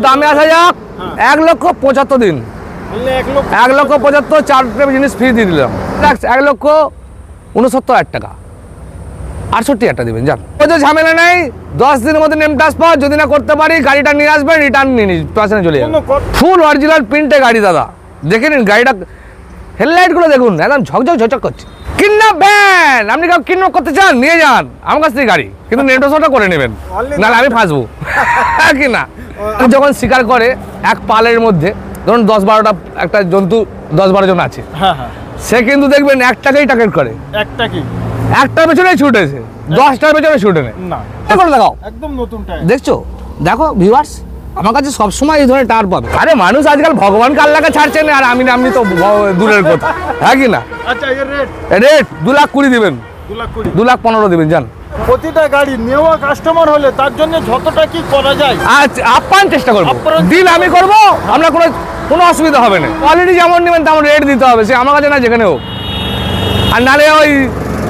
দামে আসা যাক। 1,75,000 দিন, 1,75,000 চারটে জিনিস ফ্রি দিয়ে দিলাম। 1,69,000 টাকা, 68,000 দিবেন যান। ওই যে ঝামেলা নেই, 10 দিনের মধ্যে নেম ট্রান্সফার যদি না করতে পারি গাড়িটা নিয়ে আসবেন, রিটার্ন নিয়ে পাশে চলে যাবেন। ফুল অরিজিনাল প্রিন্টে গাড়ি দাদা, দেখে নিন গাড়িটা, হেডলাইট গুলো দেখুন একদম ঝকঝক ঝকঝক করছে। কিডন্যাপ, আপনি কাউ কিডন্যাপ করতে চান নিয়ে যান আমার কাছ থেকে গাড়ি, কিন্তু নেম ট্রান্সফারটা করে নেবেন, নাহলে আমি ফাঁসবো কি না। যখন শিকার করে এক পালের মধ্যে ধরুন 10-12টা একটা জন্তু 10-12 জন আছে, সে কিন্তু দেখবেন একটাকেই টার্গেট করে, একটার পেছনে ছুটেছে, 10টার পেছনে ছুটে নেয় না। দেখাও একদম নতুন টায়ার, দেখছো, দেখো ভিউয়ার্স, আমার কাছে সবসময় এই ধরনের টায়ার পাবে। আরে মানুষ আজকাল ভগবানকে আল্লাহকে ছাড়ছে না, আর আমি তো দূরের কথা, হ্যাঁ কি না। আচ্ছা রেট 2,20,000 দিবেন, 2,15,000 দিবেন যান। প্রতিটা গাড়ি নেওয়া কাস্টমার হলে তার জন্য যতটা কি করা যায় আচ্ছা আপ্যায়ন চেষ্টা করবো, দিন আমি করবো, আমরা কোনো অসুবিধা হবে না। কোয়ালিটি যেমন নেবেন তেমন রেট দিতে হবে, সে আমার কাছে না যেখানে হোক। আর নালে ওই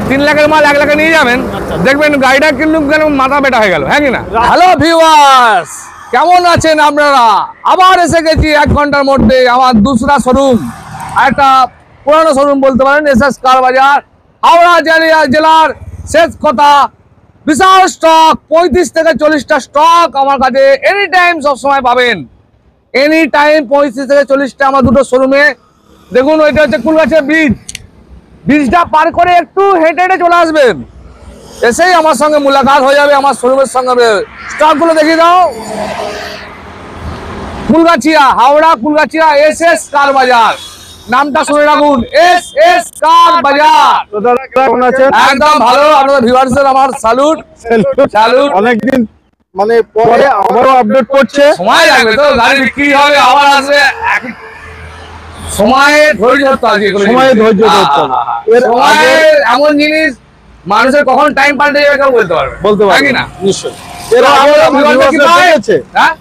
3 লাখের মাল 1 লাখে নিয়ে যাবেন, দেখবেন গাড়িটা কিন্তু মাথা বেটা হয়ে গেল, হ্যাঁ কি না। হ্যালো ভিউয়ার্স, কেমন আছেন আপনারা? আবার এসে গেছি 1 ঘন্টার মধ্যে আমার দুসরা শোরুম, একটা পুরানো শোরুম বলতে পারেন, এসএস কার বাজার, হাওড়া জেলার শেষ কথা। বিশাল স্টক, 35 থেকে 40টা স্টক আমার কাছে এনি টাইম সবসময় পাবেন, এনি টাইম 35 থেকে 40টা আমার দুটো শোরুমে। দেখুন ওইটা হচ্ছে কুলগাছিয়া ব্রিজটা পার করে একটু হেঁটে হেঁটে চলে আসবেন, এসেই আমার সঙ্গে মুলাকাত হয়ে যাবে, আমার শোরুমের সঙ্গে। স্টকগুলো দেখিয়ে দাও। কুলগাছিয়া, হাওড়া কুলগাছিয়া এসএস কার বাজার, নামটা শুনে রাখুন, এসএস কার বাজার। কেমন আছেন? একদম ভালো। আপনাদের ভিউয়ার্সদের আমার স্যালুট। অনেকদিন মানে পরে আবারও আপডেট করছে, সময় লাগবে তো, গাড়ি বিক্রি হবে আবার আসবে, সময়ে ধৈর্য ধরতে হবে, সময়ে ধৈর্য ধরতে হবে। এর আগে এমন জিনিস মানুষের কখন টাইম পাল্টে যাবে কেউ বলতে পারবে না। নিশ্চয়ই এর আগে দেখেছে, হ্যাঁ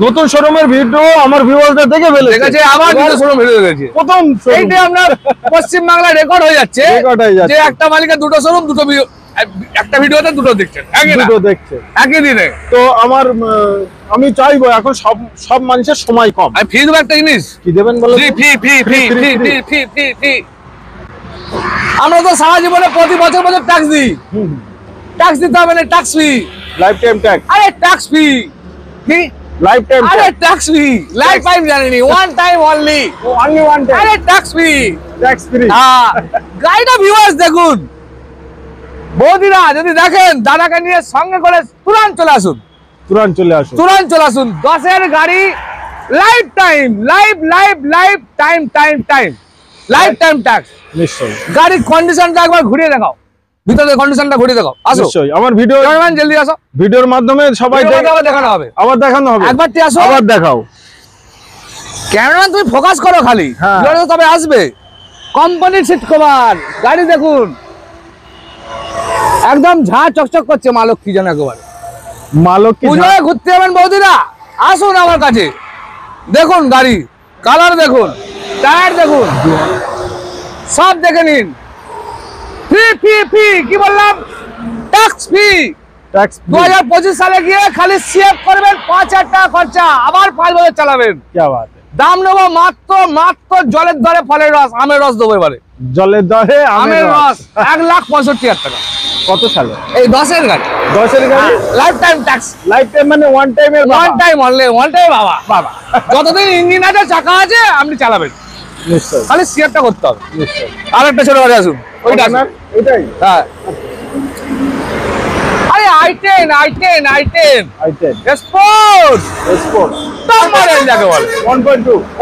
নতুন শোরুমের ভিডিও আমার ভিউয়ারদের দেখে ফেলেছে, আবার দুটো শোরুম ভিডিও দেখেছে। প্রথম এইটা আপনার পশ্চিম বাংলায় রেকর্ড হয়ে যাচ্ছে যে একটা মালিকের দুটো শোরুম, দুটো একটা ভিডিওতে দুটো দেখছেন, দুটো দেখছে একই দিনে। তো আমি চাইবো এখন সব মানুষের সময় কম, আমি ফি দেবো একটা জিনিস, কি দেবেন বলো? ফি। আমরা তো সারা জীবনে প্রতি বছর ট্যাক্স দিই, ট্যাক্স দিতে হবে না, ট্যাক্স ফি, লাইফ টাইম ট্যাক্স। আরে ট্যাক্স ফি কি, লাইফ টাইম, আরে ট্যাক্স ফি, লাইফ টাইম জানেনি, one time only one time, আরে ট্যাক্স ফি, ট্যাক্স ফ্রি। হ্যাঁ, গাড়িটা ভিউয়ার্স দেখুন, বৌদিরা যদি দেখেন দাদাকে নিয়ে সঙ্গে করে তুরন্ত চলে আসুন, তুরন্ত চলে আসুন। 10-এর গাড়ি, life time, life time life time tax. নিশ্চয়ই গাড়ির কন্ডিশনটা একবার ঘুরিয়ে দেখাও, ভিতরের কন্ডিশনটা ঘুরিয়ে দেখাও। আসো, নিশ্চয়ই আমার ভিডিও, ক্যামেরাম্যান জলদি আসো, ভিডিওর মাধ্যমে সবাই দেখানো হবে, আবার দেখানো হবে, একবার আসো, আবার দেখাও। ক্যামেরাম্যান তুমি ফোকাস করো খালি, তবে আসবে। কোম্পানির সিট কভার, গাড়ি দেখুন একদম ঝাঁ চকচক করছে, মা লক্ষ্মী যেন একেবারে। পুজোয় ঘুরতে যাবেন বৌদিরা, আসুন আমার কাছে, দেখুন গাড়ি, কালার দেখুন, টায়ার দেখুন, সব দেখে নিন। ফি কি বললাম, ট্যাক্স ফি। 2025 সালে গিয়ে খালি সেভ করবেন 5,000 টাকা খরচা, আবার 5 বছর চালাবেন। দাম নেবো মাত্র জলের দরে ফলের রস, আমের রস দেবো এবারে, জলের দরে আমের রস 1,65,000 টাকা। কত সালে? এই 10-এর গাড়ি, life time tax, life time মানে one time only, one time বাবা। যতদিন ইঞ্জিন আছে, চাকা আছে, আপনি চালাবেন, নিশ্চয়ই খালি শেয়ারটা করতে হবে। নিশ্চয়ই। আরেকটা ছোট গাড়ি আসুন, ওইটা এটাই, হ্যাঁ। আরে i10 স্পোর্ট টপ মডেল যাকে বলে,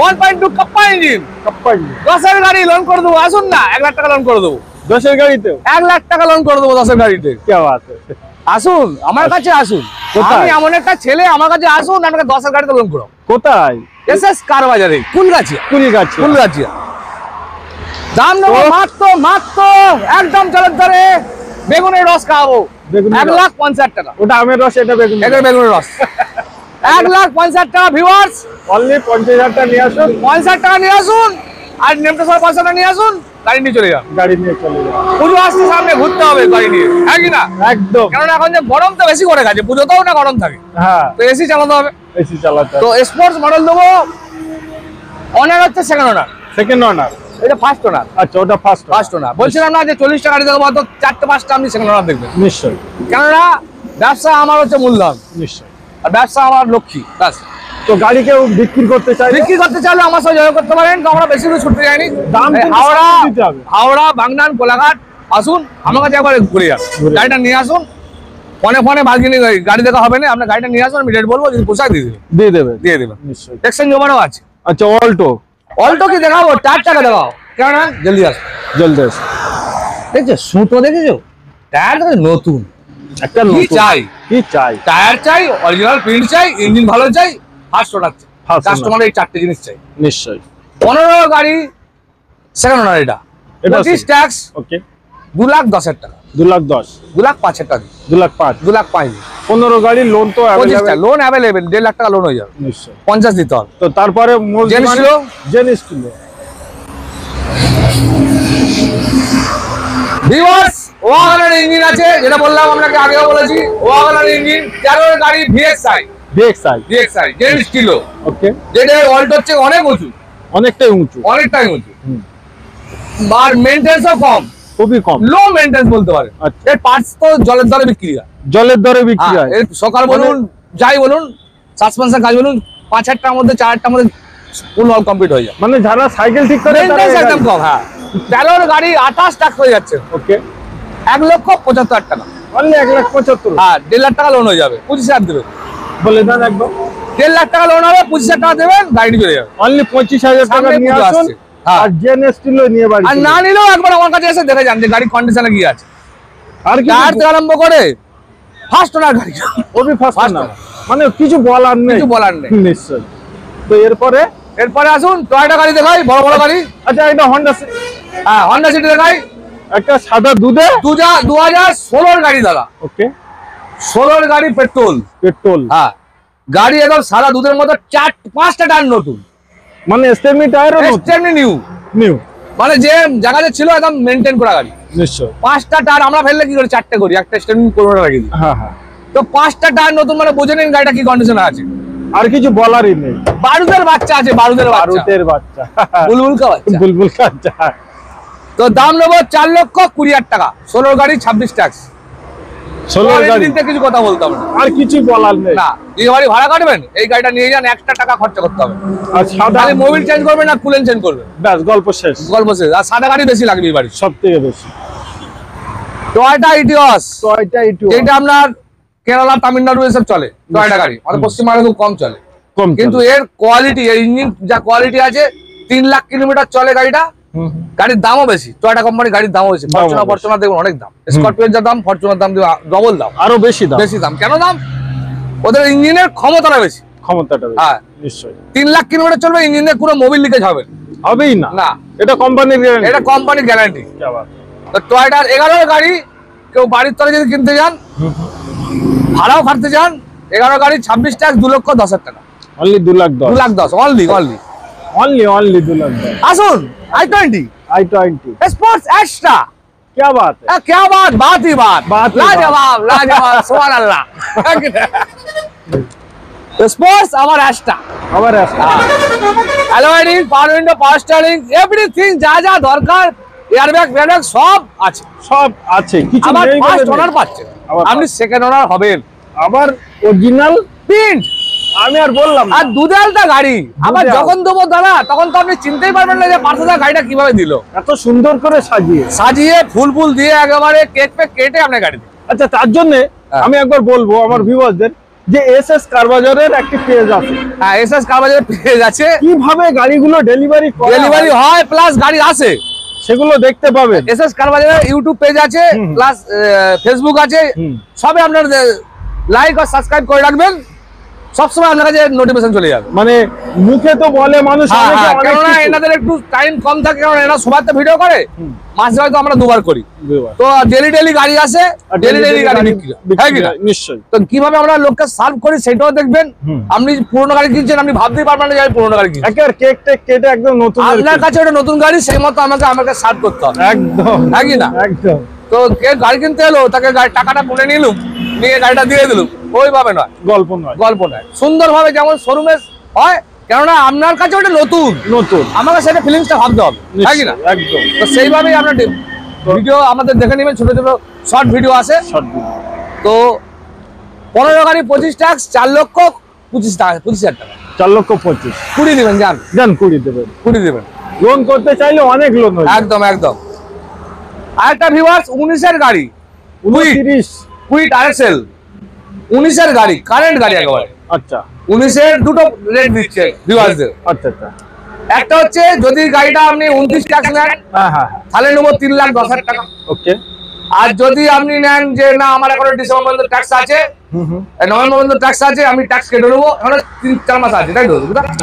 1.2 কাপ্পা ইঞ্জিন, 10-এর গাড়ি লোন করে দেবো, আসুন না, 1 লাখ টাকা লোন করে দেবো। 10-এর গাড়িতে 1 লাখ টাকা লোন করে দেবো 10-এর গাড়িতে। কি বাত, আসুন আমার কাছে, আসুন, আমি এমন একটা ছেলে, আমার কাছে আসুন, আমাকে 10-এর গাড়িতে লোন করো। কোথায়? এসএস কার বাজারে, কুলগাছিয়া। দাম নেবো মাত্র একদম জলের দরে, বেগুনের রস খাওয়াবো, 1,50,000 টাকা। ওটা আমের রস, এটা বেগুনের রস 1,50,000 টাকা। ভিউয়ার্স অনলি 50,000 টাকা নিয়ে আসুন, 50,000 টাকা নিয়ে আসুন, আর নেমটা 500 টাকা নিয়ে আসুন, গাড়ি নিয়ে চলে যান। পুজো আসছে সামনে, ঘুরতে হবে গাড়ি নিয়ে, হ্যাঁ কি না? একদম, কারণ এখন যে গরম তো বেশি করে গেছে, পুজোতেও না গরম থাকে, হ্যাঁ, তো এসি চালাতে হবে। এসি চালাতে তো স্পোর্টস মডেল দেবো। অনার হচ্ছে সেকেন্ড ওনার, সেকেন্ড ওনার, এটা ফার্স্ট ওনার। আচ্ছা ওটা ফার্স্ট ফার্স্ট ওনার বলছিলাম না যে 40টা গাড়ি দেবো, তো 4-5টা আপনি সেকেন্ড ওনার দেখবেন। নিশ্চয়ই কেননা ব্যবসা আমার হচ্ছে মূলধন, নিশ্চয়ই। আর ব্যবসা আমার লক্ষ্মী। ব্যাস। তো গাড়ি কেউ বিক্রি করতে চাইলে, বিক্রি করতে চাইলে আমার সাথে যোগাযোগ করতে পারেন। তো আমরা বেশি দূর ছুটতে যাইনি, দাম এই কিন্তু হাওড়া, সামনে দিতে হবে। হাওড়া, বাগনান, কোলাঘাট আসুন, আমার কাছে একবার ঘুরে যান। ঘুরে। গাড়িটা নিয়ে আসুন, ফোনে বার্গেনিং গাড়ি দেখা হবে না, আপনার গাড়িটা নিয়ে আসুন, আমি রেট বলবো, যদি পোষায় দিয়ে দেবেন, দিয়ে দেবে। দিয়ে দেবেন। নিশ্চয়ই। এক্সচেঞ্জ জমানো আছে। আচ্ছা অল্টো, অল্টো কি দেখাবো? 4 টাকা দেখাও, কেন না? জলদি আসো। জলদি এসো। দেখছো সুতো দেখেছো? টায়ার দেখো নতুন। একটা কি নতুন, চাই? কি চাই? টায়ার চাই, অরিজিনাল প্রিন্ট চাই, ইঞ্জিন ভালো চাই, ফার্স্ট ওনার চাই। First owner। কাস্টমারের এই 4টে জিনিস চাই। নিশ্চয়ই। 15 গাড়ি সেকেন্ড ওনার, এটা এটা 25 ট্যাক্স, ওকে। 2,10,000 টাকা, 2,10,000, 2,05,000 টাকা, 2,05,000, 2,05,000। 15 গাড়ি লোন তো 25টা available। লোন অ্যাভেলেবেল, 1.5 লাখ টাকা লোন হয়ে যাবে। নিশ্চয়ই। 50 দিতে হবে। তো তারপরে জেনিস ছিল? জেনিস ছিল। ভিউয়ার্স, ওয়াগনার ইঞ্জিন আছে, যেটা বললাম আপনাকে আগেও বলেছি। ওয়াগনার ইঞ্জিন 13 গাড়ি ভিএক্সআই, ভিএক্সআই, জেনিস ছিল, ওকে। যেটা অল্টোর চেয়ে অনেক উঁচু, অনেকটাই উঁচু, অনেকটাই উঁচু। আর মেইনটেন্সও কম, খুবই কম। লো মেইনটেন্স বলতে পারে। আচ্ছা। এর পার্টস তো জলের দরে বিক্রি হয়। জলের দরে বিক্রি হয়। এর সকাল বলুন, যাই বলুন, সাসপেনশন কাজ বলুন, 5-8টার মধ্যে 4-8টার মধ্যে ফুল অল কমপ্লিট হয়ে যায়। মানে যারা সাইকেল ঠিক করে তারা মেইনটেন্স এই একদম গাড়ি- কম। হ্যাঁ, 13 গাড়ি 28 টাকা হয়ে যাচ্ছে, ওকে। 1,75,000 টাকা। অনলি 1,75,000 হ্যাঁ, 1.5 লাখ টাকা লোন হয়ে যাবে, 25,000 দেবেন। বলে দেন একদম। 1.5 লাখ টাকা লোন হবে, 25,000 টাকা দেবেন, গাড়ি চলে যাবে। অনলি 25,000 টাকা সামনে নিয়ে পুজো আসুন, আসছে। হ্যাঁ। আর জেনেস ছিল নিয়ে বাড়ি আর চলে না যান। নিলেও একবার আমার কাছে এসে দেখে যান যে গাড়ি কন্ডিশনে কি আছে। আর কি টায়ার থেকে আরম্ভ করে ফার্স্ট ওনার গাড়ি, ওবি ফার্স্ট First না, owner। মানে কিছু বলার নেই, কিছু বলার নেই। নিশ্চয়ই। তো এরপরে এরপরে আসুন টয়োটা গাড়ি দেখাই, বড় বড় গাড়ি। আচ্ছা এটা হন্ডা, হ্যাঁ, হন্ডা সিটি দেখাই। একটা সাদা দুধে, 2016 গাড়ি দাদা, ওকে। 16 গাড়ি পেট্রোল। পেট্রোল, হ্যাঁ, গাড়ি একদম সাদা দুধের মতো, 4-5টা টায়ার নতুন, মানে স্টেমি টায়ারও এক্সট্রিমলি নিউ। নিউ। মানে যে জায়গাতে ছিল একদম মেনটেন করা গাড়ি। নিশ্চয়। 5টা টায়ার আমরা ফেললে কি করে 4টে করি, একটা স্টেমিং করে রাখি দিই। হ্যাঁ হ্যাঁ। তো 5টা টায়ার নতুন, মানে বুঝে নিন গাড়িটা কি কন্ডিশনে আছে। আর কিছু বলারই নেই। বারুদের বাচ্চা আছে, বারুদের বাচ্চা, বারুদের বাচ্চা, বুলবুল কা বাচ্চা। বুলবুল বাচ্চা। তো দাম নেবো 4,20,000 টাকা, 16 গাড়ি 26 ট্যাক্স। 16 গাড়ি, দিনতে কিছু কথা বলতে হবে না। আর কিছু বলার নেই। না, এই গাড়ি ভাড়া কাটবেন, এই গাড়িটা নিয়ে যান, 1টা টাকা খরচা করতে হবে। আর সাদা, খালি মোবিল চেঞ্জ করবেন না, কুলেন চেঞ্জ করবেন, ব্যাস গল্প শেষ। গল্প শেষ। আর সাদা গাড়ি বেশি লাগবে এই বাড়ি। সব থেকে বেশি টয়োটা ইটিওস, টয়টা ইটু, যেটা আপনার কেরালা, তামিলনাড়ু এসব চলে, টয়োটা গাড়ি আমাদের পশ্চিমবঙ্গে খুব কম চলে। কম কিন্তু এর কোয়ালিটি, এর ইঞ্জিন যা কোয়ালিটি আছে, 3 লাখ কিলোমিটার চলে গাড়িটা। গাড়ির দামও বেশি, টয়োটা কোম্পানির গাড়ির দামও বেশি। দামও ফরচুনার দেখুন অনেক দাম, স্করপিওর যা দাম, ফরচুনার দাম ডবল দাম, আরো বেশি দাম, বেশি দাম। কেন দাম? ওদের ইঞ্জিনের ক্ষমতাটা বেশি। ক্ষমতাটা বেশি। হ্যাঁ, নিশ্চয়ই 3 লাখ কিলোমিটার চলবে, ইঞ্জিনে কোনো মোবিল লিকেজ হবে হবেই না। না, এটা কোম্পানির গ্যারান্টি। এটা কোম্পানির গ্যারান্টি। কি বাত। তো টয়োটার 11 গাড়ি, কেউ বাড়ির তলে যদি কিনতে যান, ভাড়াও খাটতে যান, 11 গাড়ি 26 ট্যাক্স, 2,10,000 টাকা, অনলি 2,10,000, 2,10,000 অনলি। অনলি 2,10,000। আসুন i20 i20, स्पोर्ट्स एक्स्ट्रा। क्या बात है। क्या बात ही बात, बात ही लाजवाब लाजवाब, सुभान अल्लाह। स्पोर्ट्स আমার एक्स्ट्रा, আবার আসা। অ্যালয়েডিং, power window, power steering, everything যা যা দরকার, এয়ারব্যাগ ফেয়ারব্যাগ সব আছে। সব আছে, কিছু আবার নেই বলে ফার্স্ট নেই। ওনার পাচ্ছেন, আবার আপনি সেকেন্ড ওনার হবেন। আবার অরিজিনাল প্রিন্ট আমি আর বললাম না। আর দুধালটা গাড়ি, আবার দুধাল। যখন দেবো দাদা, তখন তো আপনি চিনতেই পারবেন না যে পার্সেল গাড়িটা কিভাবে দিল। এত সুন্দর করে সাজিয়ে। সাজিয়ে ফুল ফুল দিয়ে একেবারে কেক পেক কেটে আপনার গাড়ি দিল। আচ্ছা তার জন্য আমি একবার বলবো আমার ভিউয়ারদের যে এসএস কারবাজারের একটি পেজ আছে, হ্যাঁ, এসএস কারবাজারের পেজ আছে, কিভাবে গাড়িগুলো ডেলিভারি ডেলিভারি হয় প্লাস গাড়ি আসে, সেগুলো দেখতে পাবেন। এসএস কারবাজারের ইউটিউব পেজ আছে, প্লাস ফেসবুক আছে, সবে আপনার লাইক আর সাবস্ক্রাইব করে রাখবেন, সবসময় আপনার কাছে নোটিফিকেশন চলে যাবে। মানে মুখে তো বলে মানুষ হ্যাঁ, অনেকে হ্যাঁ, অনেক কেননা কিছু। এনাদের একটু টাইম কম থাকে, কারণ এরা সবার তো ভিডিও করে, মাসে হয়তো আমরা 2বার করি, তো ডেলি গাড়ি আসে, আর ডেলি গাড়ি বিক্রি হয়। হ্যাঁ কি না? নিশ্চয়ই। তো কিভাবে আমরা লোককে সার্ভ করি সেটাও দেখবেন। আপনি পুরোনো গাড়ি কিনছেন, আপনি ভাবতেই পারবেন না যে আমি পুরোনো গাড়ি কিনছি। একেবারে কেক টেক কেটে একদম নতুন। আপনার কাছে ওটা নতুন গাড়ি, সেই মতো আমাকে সার্ভ করতে হবে। একদম, হ্যাঁ কি না? একদম। তো কে গাড়ি কিনতে এলো, তাকে টাকাটা গুনে নিলুম, নিয়ে গাড়িটা দিয়ে দিলুম, ওইভাবে নয়, গল্প নয়। গল্প নয়, সুন্দরভাবে যেমন শোরুমে হয়, কেননা আপনার কাছে ওটা নতুন, আমাকে সেটা ফিলিংসটা ভাবতে হবে, তাই কি না? একদম। তো সেইভাবেই আমরা ভিডিও আমাদের দেখে নেবেন, ছোট ছোট শর্ট ভিডিও আছে। তো 15 গাড়ি 25 ট্যাক্স 4,25,000 টাকা। 4,25,000 20 দিবেন, যান 20 দেবেন। 20 দিবেন, লোন করতে চাইলে অনেক লোন হয়। একদম একদম। আরেকটা ভিউয়ার্স 19-এর গাড়ি, 29 RSL 19-এর গাড়ি, কারেন্ট গাড়ি একেবারে। আচ্ছা 19-এর দুটো রেট দিচ্ছে ভিউয়ার্সদের। আচ্ছা আচ্ছা। একটা হচ্ছে যদি গাড়িটা আপনি 29 ট্যাক্স নেন, হ্যাঁ, তাহলে নেবো 3,10,000 টাকা। ওকে। আর যদি আপনি নেন যে না আমার এখনো ডিসেম্বর পর্যন্ত ট্যাক্স আছে, নভেম্বর পর্যন্ত ট্যাক্স আছে, আমি ট্যাক্স কেটে নেবো, এখন 3-4 মাস আছে, তাই তো?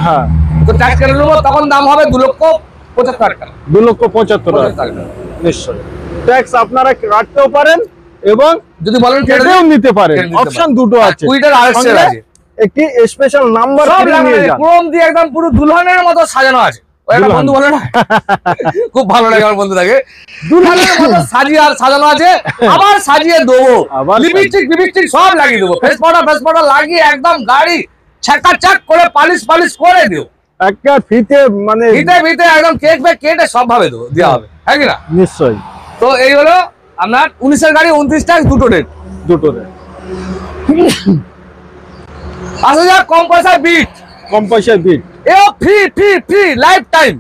হ্যাঁ, তো ট্যাক্স কেটে নেবো, তখন দাম হবে 2,75,000 টাকা। 2,75,000 টাকা। নিশ্চয়ই ট্যাক্স আপনারা কাটতেও পারেন এবং যদি বলেন কেটেও নিতে পারেন, অপশন দুটো আছে। কুইটার RSL আছে, একটি স্পেশাল নাম্বার নিয়ে যান, ক্রোম দিয়ে একদম পুরো দুলহানের মতো সাজানো আছে। ওই একটা বন্ধু বলে না, খুব ভালো লাগে আমার বন্ধুটাকে, দুলহানের মতো সাজিয়ে আর সাজানো আছে, আবার সাজিয়ে দেবো, লিপস্টিক সব লাগিয়ে দেবো, ফেস পাউডার লাগিয়ে একদম গাড়ি ছাকাচাক করে পালিশ করে দিও, একটা ফিতে মানে ফিতে একদম কেটে সব ভাবে দেবো, দেওয়া হবে, হ্যাঁ কি না? নিশ্চয়ই। তো এই হলো আপনার 19-এর গাড়ি 29 ট্যাক্স দুটো রেট। আসা যাক কম পয়সায় বিট, এও ফ্রি লাইফ টাইম।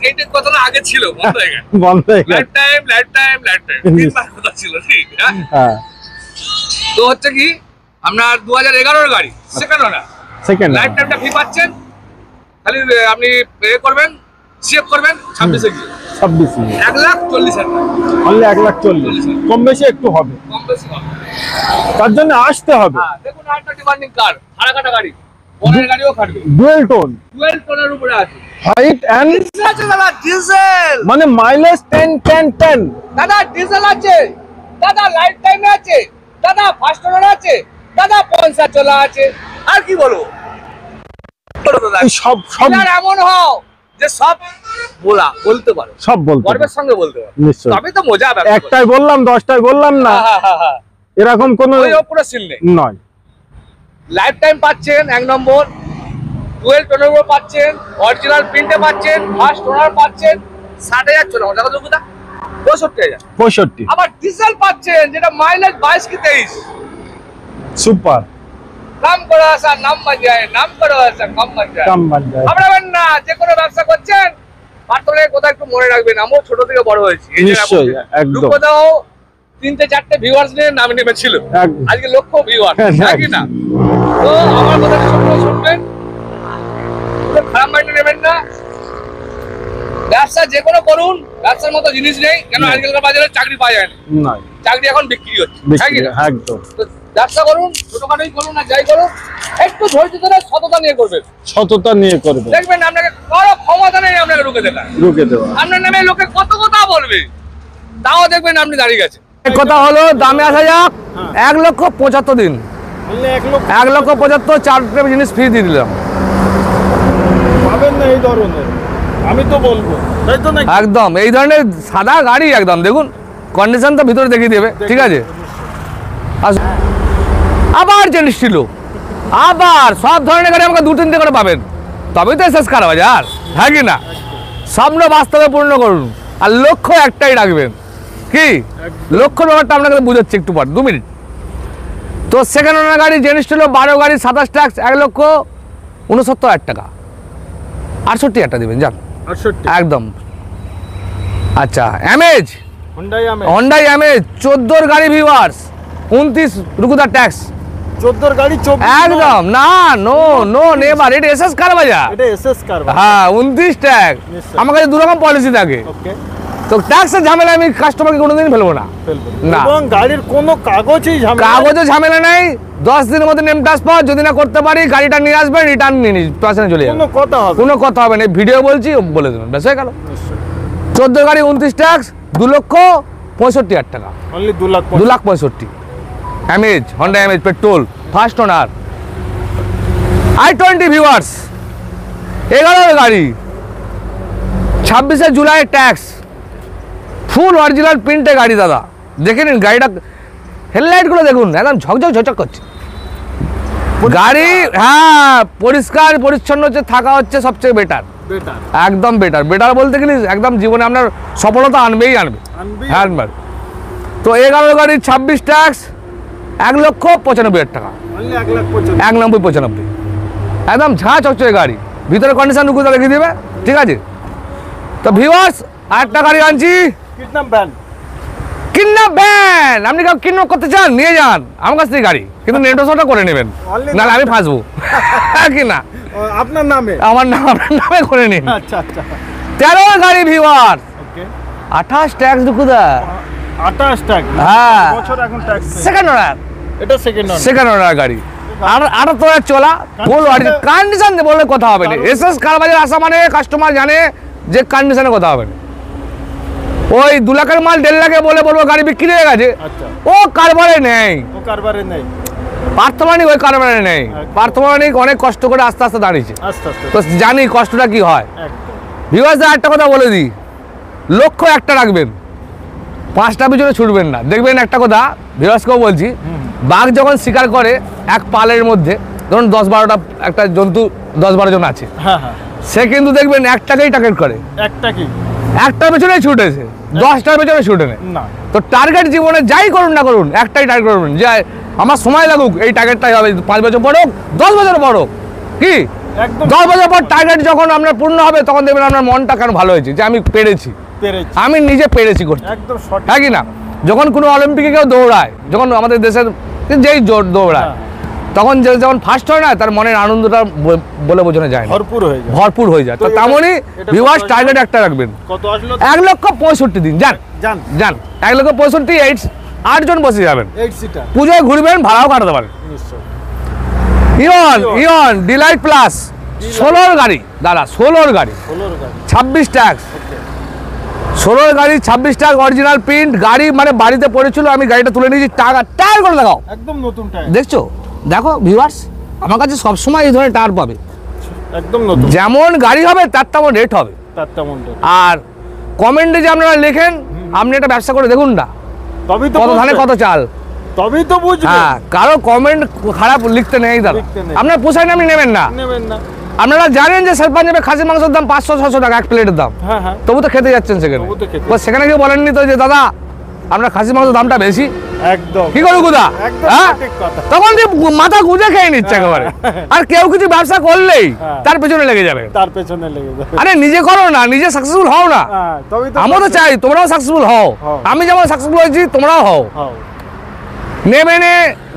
এইটা কথাটা আগে ছিল, বন্ধ হয়ে গেছে। লাইফ টাইম তিনবার কথা ছিল, ঠিক? হ্যাঁ। তো হচ্ছে কি আপনার 2011-এর গাড়ি, সেকেন্ড ওনার, লাইফ টাইমটা ফ্রি পাচ্ছেন। খালি আপনি পে করবেন, সেভ করবেন 26-এ গিয়ে 1,40,000 টাকা, অনলি 1,40,000। কম বেশি একটু হবে, তার জন্য আসতে হবে। দেখুন আরেকটা ডিমান্ডিং কার, ভাড়া কাটা গাড়ি, পরের গাড়িও খাটবে, ডুয়েল টোনের উপরে আছে, হাইট এন্ড আছে দাদা, ডিজেল মানে মাইলেজ 10 দাদা, ডিজেল আছে দাদা, লাইফ টাইম আছে দাদা, ফার্স্ট ওনার আছে দাদা, 50 চলা আছে, আর কি বলবো? সব এমন হও যে সব বলতে পারো, সব বলতে গর্বের সঙ্গে বলতে পারো, নিশ্চয়ই। তবে তো মজা। একটাই বললাম 10টাই বললাম না, এরকম কোনো পুরো সিল নেই। নয়। লাইফ টাইম পাচ্ছেন 1 নম্বর, ডুয়েল টোনের উপর পাচ্ছেন, অরিজিনাল প্রিন্টে পাচ্ছেন, ফার্স্ট ওনার পাচ্ছেন, 60,000 চলে দেখো তো 65,000। আবার ডিজেল পাচ্ছেন যেটা মাইলেজ 22 কি 23। সুপার। নাম করা আসা নাম বান যায়, নাম করা আসা কম বান যায়। ভাববেন না যে কোনো ব্যবসা করছেন, পাটলে কোথাও একটু মনে রাখবেন, আমিও ছোট থেকে বড় হয়েছি, নিশ্চয়ই একদম। কোথাও 3-4টে ভিউয়ার্স নিয়ে নাম নেমেছিল, আজকে লক্ষ ভিউয়ার, নাকি না? তো আমার কথা শুনবেন, খারাপ মাইন্ডে নেবেন না। ব্যবসা যে কোনো করুন, ব্যবসার মতো জিনিস নেই, কেন আজকালকার বাজারে চাকরি পাওয়া যায় না, চাকরি এখন বিক্রি হচ্ছে, একদম। ব্যবসা করুন, ছোটখাটোই করুন না যাই করুন, একটু ধৈর্য ধরে সততা নিয়ে করবেন, দেখবেন আপনাকে কারো ক্ষমতা নেই আপনাকে রুখে দেওয়া। আপনার নামে লোকে কত কথা বলবে, তাও দেখবেন আপনি দাঁড়িয়ে গেছেন। কথা হলো দামে আসা যাক, 1,75,000 দিন, 1,75,000 4টে জিনিস ফ্রি দিয়ে দিলাম। পাবেন না এই ধরনের, আমি তো বলবো, তাই তো? একদম এই ধরনের সাদা গাড়ি, একদম দেখুন কন্ডিশন তো ভিতরে দেখিয়ে দেবে, ঠিক আছে? আবার জিনিস ছিল, আবার সব ধরনের গাড়ি আমাকে 2-3টে করে পাবেন, তবেই তো এসএস কার বাজার, হ্যাঁ কি না? স্বপ্ন বাস্তবে পূর্ণ করুন, আর লক্ষ্য একটাই রাখবেন, কি লক্ষ্য ব্যাপারটা আপনাকে বুঝাচ্ছি একটু পর, 2 মিনিট। তো সেকেন্ড ওনার গাড়ি জিনিস ছিল 12 গাড়ি 27 ট্যাক্স 1,69,000 টাকা, 68,000 টাকা দিবেন, যান 68 একদম। আচ্ছা এমএজ, হন্ডাই এমএজ 14 গাড়ি ভিউয়ার্স, 29 রুকুদার ট্যাক্স, 14 গাড়ি 24 একদম না, নো নেভার, এটা এসএস কার বাজার, এটা এসএস কার বাজার। হ্যাঁ 29 ট্যাক্স। আমার কাছে 2 রকম পলিসি থাকে, ওকে। তো ট্যাক্সের ঝামেলা আমি কাস্টমারকে কোনোদিন ফেলবো না, এবং গাড়ির কোনো কাগজে ঝামেলা নাই। 10 দিনের মধ্যে নেম ট্রান্সফার যদি না করতে পারি, গাড়িটা নিয়ে আসবেন, রিটার্ন নিয়ে পাশে চলে যাবে, কোনো কথা হবে না। ভিডিও বলছি বলে দেবেন, ব্যাস হয়ে গেল। 14 গাড়ি 29 ট্যাক্স, 2,65,000 টাকা, only 2,65,000। Amaze, Honda Amaze petrol, first owner, i20 viewers, 11 গাড়ি, 26শে জুলাই ট্যাক্স, ফুল অরিজিনাল প্রিন্টে গাড়ি দাদা, দেখে নিন গাড়িটা, হেডলাইটগুলো দেখুন একদম ঝকঝক ঝকঝক করছে গাড়ি। হ্যাঁ, পরিষ্কার পরিচ্ছন্ন হচ্ছে, থাকা হচ্ছে সবচেয়ে বেটার, একদম বেটার। বেটার বলতে গেলে একদম জীবনে আপনার সফলতা আনবেই আনবে। হ্যাঁ, তো 11 গাড়ির 26 ট্যাক্স 1,95,000 টাকা, 1,95,000, একদম ঝাঁ চকচকে গাড়ি, ভিতরে কন্ডিশন উকুদা রেখে দেবে, ঠিক আছে। তো ভিউয়ার্স, আরেকটা গাড়ি আনছি, কিডন্যাপ ভ্যান। আপনি কেউ কিডন্যাপ করতে চান, নিয়ে যান আমার কাছ থেকে গাড়ি, কিন্তু নেটোসটা করে নেবেন, নাহলে আমি ফাঁসবো। কি না, আপনার নামে, আমার নাম আপনার নামে করে নিন। আচ্ছা আচ্ছা। 13 গাড়ি ভিউয়ার, 28 ট্যাক্স দুকুদা, 28 টাকা, হ্যাঁ, বছর এখন ট্যাক্স, সেকেন্ড ওনার, এটা সেকেন্ড ওনার গাড়ি, আর 78 চলা, ফুল অরিজিনাল কন্ডিশন বলে কথা হবে না। এসএস কার বাজার আসা মানে কাস্টমার জানে যে কন্ডিশনে কথা হবে না। ওই 2 লাখের মাল 1.5 লাখে বলে বলবো গাড়ি বিক্রি হয়ে গেছে, ও কারবারে নেই, পার্থমানিক ওই কারবারে নেই। পার্থমানিক অনেক কষ্ট করে আস্তে আস্তে দাঁড়িয়েছে, তো জানি কষ্টটা কি হয়। ভিউয়ার্সদের একটা কথা বলে দিই, লক্ষ্য একটা রাখবেন, 5টা পিছনে ছুটবেন না। দেখবেন একটা কথা ভিউয়ার্সকেও বলছি, বাঘ যখন শিকার করে এক পালের মধ্যে, ধরুন 10-12টা একটা জন্তু 10-12 জন আছে, সে কিন্তু দেখবেন একটাকেই টার্গেট করে, একটার পেছনেই ছুটেছে, 10টার পেছনে ছুটে নেয়। তো টার্গেট জীবনে যাই করুন না করুন, একটাই টার্গেট করবেন, যে আমার সময় লাগুক এই টার্গেটটাই হবে, 5 বছর পর হোক, 10 বছর পর হোক, কি 10 বছর পর টার্গেট যখন আপনার পূর্ণ হবে, তখন দেখবেন আপনার মনটা কেন ভালো হয়েছে, যে আমি পেরেছি, আমি নিজে পেরেছি করতে, হ্যাঁ কি না। যখন কোনো অলিম্পিকে কেউ দৌড়ায়, যখন আমাদের দেশের যেই দৌড়ায়, তখন যখন ফার্স্ট হয় না, তার মনের আনন্দটা বলে বোঝানো যায় না, ভরপুর হয়ে যায়। তো তেমনই ভিউয়ার্স টার্গেট একটা রাখবেন, 1,65,000 দিন, যান যান 1,65,000, 8 জন বসে যাবেন, পুজোয় ঘুরবেন, ভাড়াও কাটাতে পারেন। ইয়ন ডিলাইট প্লাস 16 গাড়ি দাদা, 16 গাড়ি 26 ট্যাক্স, 16 গাড়ি 26 ট্যাক্স, অরিজিনাল প্রিন্ট গাড়ি, মানে বাড়িতে পড়েছিল, আমি গাড়িটা তুলে নিয়েছি, টায়ার করে দেখাও, একদম নতুন টায়ার, দেখছো, দেখো ভিউয়ার্স, আমার কাছে সবসময় এই ধরনের টায়ার পাবে, একদম নতুন, যেমন গাড়ি হবে তার তেমন রেট হবে। আর কমেন্টে যে আপনারা লেখেন, আপনি একটা ব্যবসা করে দেখুন না, কত ধানে কত চাল, তবেই তো বুঝবেন। হ্যাঁ, কারো কমেন্ট খারাপ লিখতে নেই দাদা, আপনার পোষায় না, আপনি নেবেন না। আপনারা জানেন যে সেলপান যাবে খাসির মাংসের দাম 500-600 টাকা এক প্লেটের দাম, তবু তো খেতে যাচ্ছেন সেখানে, সেখানে কেউ বলেননি তো যে দাদা আপনার খাসির মাংসের দামটা বেশি, একদম কি করবো গুদা, হ্যাঁ, তখন যে মাথা গুঁজে খেয়ে নিচ্ছে একেবারে। আর কেউ কিছু ব্যবসা করলেই তার পেছনে লেগে যাবে, আরে নিজে করো না, নিজে সাকসেসফুল হও না, আমরা তো চাই তোমরাও সাকসেসফুল হও, আমি যেমন সাকসেসফুল হয়েছি তোমরাও হও। নেবে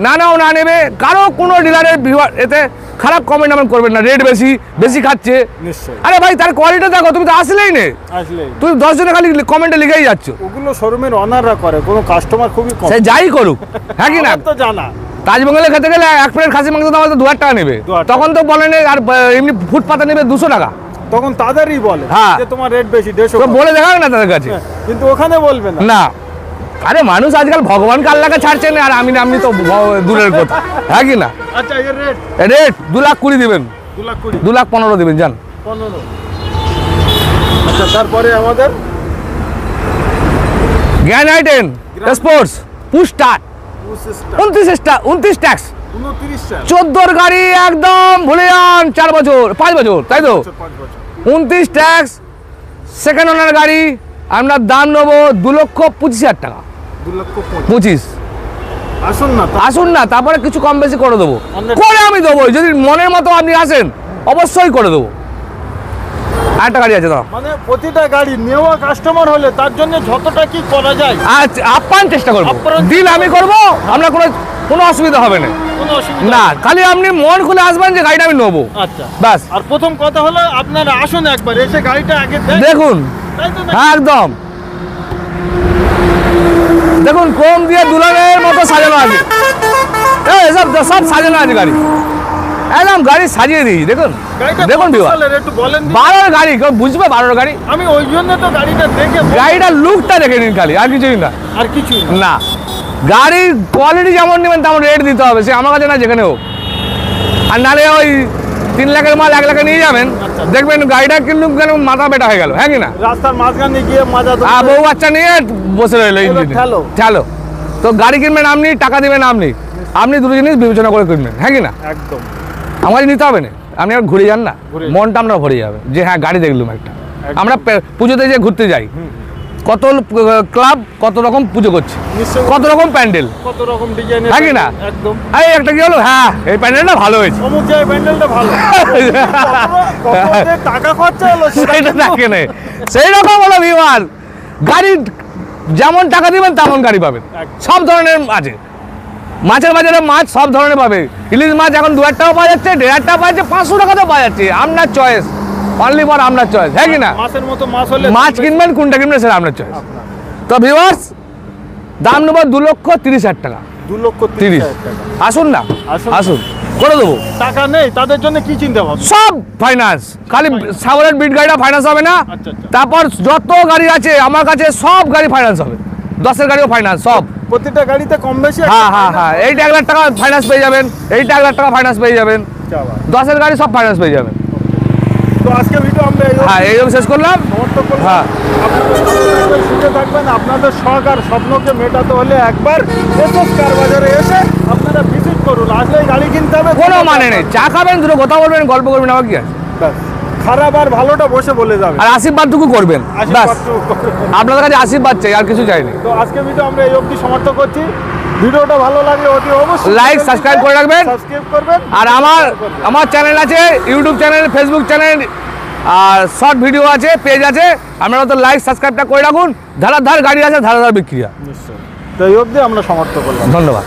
না নাও, না নেবে, কারো কোনো ডিলারের এতে খারাপ কমেন্ট আমার করবেন না, রেট বেশি খাচ্ছে, আরে ভাই তার কোয়ালিটি দেখো, তুমি তো আসলেই নে, তুমি 10 জনে খালি কমেন্টে লিখেই যাচ্ছ, ওগুলো শোরুমের অনাররা করে, কোনো কাস্টমার খুবই কম, সে যাই করুক, হ্যাঁ কি না, তো জানা। তাজমহলে খেতে গেলে এক প্লেট খাসি মাংস দাম হয়তো 2,000 টাকা নেবে, তখন তো বলেন, আর এমনি ফুটপাতে নেবে 200 টাকা, তখন তাদেরই বলে যে তোমার রেট বেশি, 150 বলে দেখাও না তাদের কাছে, কিন্তু ওখানে বলবে না। আরে মানুষ আজকাল ভগবানকে আল্লাহকে ছাড়ছে না, আর আমি তো দূরের কথা, হ্যাঁ কি না। আচ্ছা, এর রেট 2,20,000 দিবেন, 2,15,000 দিবেন, যান 15। আচ্ছা, তারপরে আমাদের জ্ঞান আইটেন স্পোর্টস পুস্টার 29 ট্যাক্স, 14 গাড়ি, একদম ভুলে যান, 4 বছর 5 বছর, তাই তো 29 ট্যাক্স, সেকেন্ড ওনার গাড়ি, আমরা দাম নেবো 2,25,000 টাকা, 2,25,000। আসুন না, তারপরে কিছু কম বেশি করে দেবো, করে আমি দেবো, যদি মনের মতো আপনি আসেন অবশ্যই করে দেবো। আরেকটা গাড়ি আছে, দাদা, মানে প্রতিটা গাড়ি নেওয়া কাস্টমার হলে তার জন্য যতটা কি করা যায় আপ্যায়ন চেষ্টা করবো, দিন আমি করবো, আমরা কোনো অসুবিধা হবে না, খালি আপনি মন খুলে আসবেন যে গাড়িটা আমি নেবো, আচ্ছা ব্যাস। আর প্রথম কথা হলো আপনারা আসুন একবার, এসে গাড়িটা আগে দেখুন, হ্যাঁ একদম দেখুন, কম দিয়ে দুলানের মতো সাজানো আছে, সব সাজানো আছে গাড়ি, একদম গাড়ি সাজিয়ে দিই, দেখুন 12 গাড়ি, কেউ বুঝবে 12 গাড়ি, আমি ওই জন্য তো গাড়িটা দেখে, গাড়িটার লুকটা দেখে নিন খালি, আর কিছুই না, না। গাড়ির কোয়ালিটি যেমন নেবেন তেমন রেট দিতে হবে, সে আমার কাছে না যেখানে হোক, আর নাহলে ওই 3 লাখের মাল 1 লাখে নিয়ে যাবেন, আচ্ছা। দেখবেন গাড়িটা কিন্তু কেন মাথা বেটা হয়ে গেল, হ্যাঁ কি না? রাস্তার মাঝখানে গিয়ে মাজা বউ বাচ্চা নিয়ে বসে রইলো ইঞ্জিনে। ঠেলো। ঠেলো। তো গাড়ি কিনবেন আপনি, টাকা দিবেন আপনি, আপনি দুটো জিনিস বিবেচনা করে কিনবেন, হ্যাঁ কি না? একদম। আমার নিতে হবে না, আপনি আর ঘুরে যান না, ঘুরে। মনটা আমরা ভরে যাবে যে হ্যাঁ গাড়ি দেখলুম একটা। আমরা পুজোতে যে ঘুরতে যাই, কত ক্লাব কত রকম পুজো করছে, নিশ্চয়ই। কত রকম প্যান্ডেল, কত রকম ডিজাইনের, হ্যাঁ কি না? একদম। এই একটা কি হলো, হ্যাঁ এই প্যান্ডেলটা ভালো হয়েছে, অমুক জায়গায় প্যান্ডেলটা ভালো। কত যে টাকা খরচা হলো সেটা কিন্তু থাকে না, সেই রকম হলো বিমান। গাড়ি যেমন টাকা দিবেন তেমন গাড়ি পাবেন, একদম। সব ধরনের আছে। মাছের বাজারে মাছ সব ধরনের পাবে, ইলিশ মাছ এখন 2,000 টাকা পাওয়া যাচ্ছে, 1,500 টাকা পাওয়া যাচ্ছে, 500 টাকাতেও পাওয়া যাচ্ছে। আপনার চয়েস, অনলি ফর আপনার চয়েস, হ্যাঁ কি না? মাছের মতো মাছ হলে মাছ কিনবেন, কোনটা কিনবেন সেটা আপনার চয়েস। তো ভিউয়ার্স, দাম নেবো 2,30,000 টাকা। 2,30,000 টাকা। আসুন না, আসুন। আসুন, করে দেবো। টাকা নেই তাদের জন্য কি চিন্তা ভাবনা? সব ফাইন্যান্স, খালি সাগরের বিট গাড়িটা ফাইন্যান্স হবে না। আচ্ছা, আচ্ছা। তারপর যত গাড়ি আছে আমার কাছে সব গাড়ি ফাইন্যান্স হবে, 10-এর গাড়িও ফাইন্যান্স সব। প্রতিটা গাড়িতে কম বেশি একটা হ্যাঁ হ্যাঁ finance হ্যাঁ, এইটা 1 লাখ টাকা ফাইন্যান্স পেয়ে যাবেন, এইটা 1 লাখ টাকা ফাইন্যান্স পেয়ে যাবেন, যা বাবা। 10-এর গাড়ি সব ফাইন্যান্স পেয়ে যাবেন। তো আজকে ভিডিও আমরা হ্যাঁ এইরকম শেষ করলাম। সমর্থন করলাম। হ্যাঁ। আপনারা ভালো থাকবেন, সুখে থাকবেন। আপনাদের শখ আর স্বপ্নকে মেটাতে হলে একবার এসএস কার বাজারে এসে আপনারা ভিজিট করুন। আসলেই গাড়ি কিনতে হবে, কোনো মানে নেই, চা খাবেন, দুটো কথা বলবেন, গল্প করবেন, আবার কি আছে? ব্যাস। খারাপ আর ভালোটা বসে বলে যাবে। আর আশীর্বাদটুকু করবেন, ব্যাস। আশীর্বাদটুকু করবেন। আপনাদের কাছে আশীর্বাদ চাই, আর কিছু চাইনি। তো আজকে ভিডিও আমরা এই অবধি সমর্থন করছি। ভিডিওটা ভালো লাগলে অতি অবশ্যই Like, subscribe করে রাখবেন। সাবস্ক্রাইব করবেন। আর আমার চ্যানেল আছে, ইউটিউব চ্যানেল, ফেসবুক চ্যানেল, আর শর্ট ভিডিও আছে, পেজ আছে, আপনারা তো লাইক সাবস্ক্রাইবটা করে রাখুন। ধারার ধার গাড়ি আছে, ধারার ধার বিক্রি হয়। নিশ্চয়ই। তো এই অবধি আমরা সমর্থন করলাম। ধন্যবাদ।